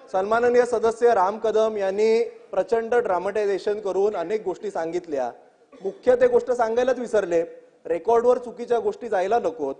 सन्माननीय सदस्य राम कदम यांनी प्रचंड ड्रामटायझेशन करून अनेक गोष्टी सांगितल्या। मुख्य ते गोष्ट सांगायलाच विसरले, रेकॉर्डवर चुकीच्या गोष्टी जायला नकोत।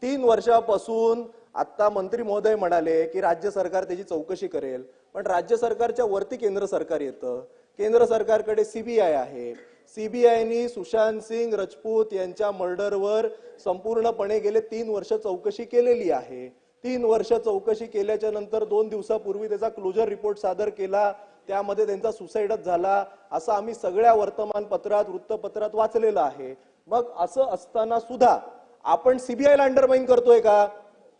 3 वर्षापासून आता मंत्री महोदय म्हणाले की राज्य सरकार त्याची चौकशी करेल, पण राज्य सरकारच्या वरती केंद्र सरकार येतं। केंद्र सरकारकडे सीबीआय आहे। सीबीआयनी सुशांत सिंग राजपूत यांच्या मर्डरवर संपूर्णपणे गेले 3 वर्ष चौकशी केलेली आहे। 3 वर्ष चौकशी केल्याच्या नंतर 2 दिवसापूर्वी त्याचा क्लोजर रिपोर्ट सादर केला, त्यामध्ये त्यांचा सुसाईडच झाला असं आम्ही सगळ्या वर्तमानपत्रात वृत्तपत्रात वाचलेलं आहे। मग असं असताना सुद्धा आपण सीबीआयला अंडरमाइन करतोय का?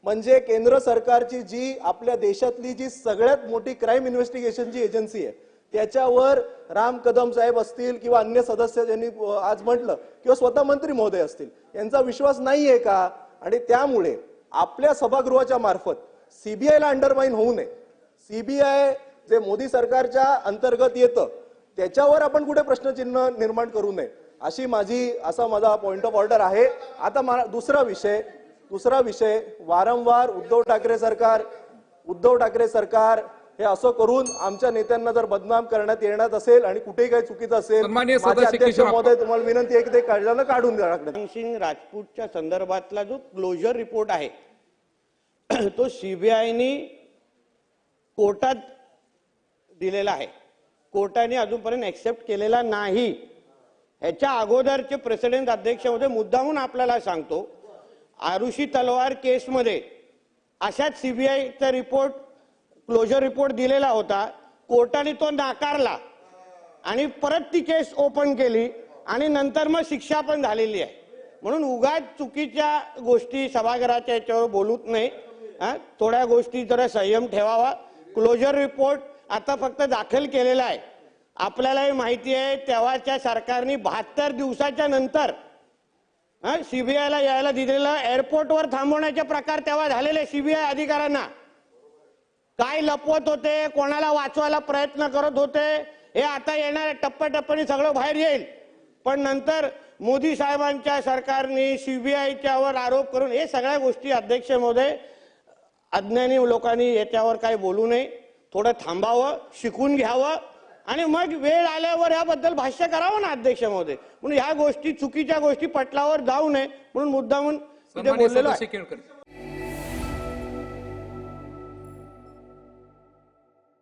म्हणजे केंद्र सरकारची जी आपल्या देशातली जी सगळ्यात मोठी क्राईम इन्व्हेस्टिगेशनची एजन्सी आहे त्याच्यावर राम कदम साहेब असतील किंवा अन्य सदस्य ज्यांनी आज म्हटलं किंवा स्वतः मंत्री महोदय असतील यांचा विश्वास नाहीये का? आणि त्यामुळे आपल्या सभागृहाच्या मार्फत सीबीआयला अंडरमाइन होऊ नये, सीबीआय जे मोदी सरकारच्या अंतर्गत येतं त्याच्यावर आपण कुठे प्रश्नचिन्ह निर्माण करू नये अशी माझा पॉइंट ऑफ ऑर्डर आहे। आता दुसरा विषय वारंवार उद्धव ठाकरे सरकार हे असं करून आमच्या नेत्यांना जर बदनाम करण्यात येणार असेल आणि कुठेही काही चुकीचं असेल, माझे अध्यक्ष महोदय तुम्हाला विनंती आहे की ते काढून द्या। सिंग राजपूतच्या संदर्भातला जो क्लोजर रिपोर्ट आहे तो सीबीआयनी कोर्टात दिलेला आहे, कोर्टाने अजूनपर्यंत एक्सेप्ट केलेला नाही। ह्याच्या अगोदरचे प्रेसिडेंट अध्यक्ष महोदय मुद्दामून आपल्याला सांगतो, आरुषी तलवार केसमध्ये अशाच सीबीआयचा रिपोर्ट क्लोजर रिपोर्ट दिलेला होता, कोर्टाने तो नाकारला आणि परत ती केस ओपन केली आणि नंतर मग शिक्षा पण झालेली आहे। म्हणून उगाच चुकीच्या गोष्टी सभागृहाच्या याच्यावर बोलूच नाही, थोड्या गोष्टी जरा संयम ठेवावा। क्लोजर रिपोर्ट आता फक्त दाखल केलेला आहे, आपल्यालाही माहिती आहे तेव्हाच्या सरकारने 72 दिवसाच्या नंतर सीबीआयला यायला दिलेलं एअरपोर्टवर थांबवण्याचे प्रकार तेव्हा झालेले। सीबीआय अधिकाऱ्यांना काय लपवत होते, कोणाला वाचवायला प्रयत्न करत होते हे आता येणाऱ्या टप्प्याटप्प्याने सगळं बाहेर येईल। पण नंतर मोदी साहेबांच्या सरकारने सीबीआयच्यावर आरोप करून हे सगळ्या गोष्टी अध्यक्ष महोदय अज्ञानी लोकांनी याच्यावर काही बोलू नये, थोडं थांबावं, शिकून घ्यावं आणि मग वेळ आल्यावर याबद्दल भाष्य करावं ना अध्यक्ष महोदय। म्हणून ह्या गोष्टी चुकीच्या गोष्टी पटलावर जाऊ नये म्हणून मुद्दामून बोललेलो आहे।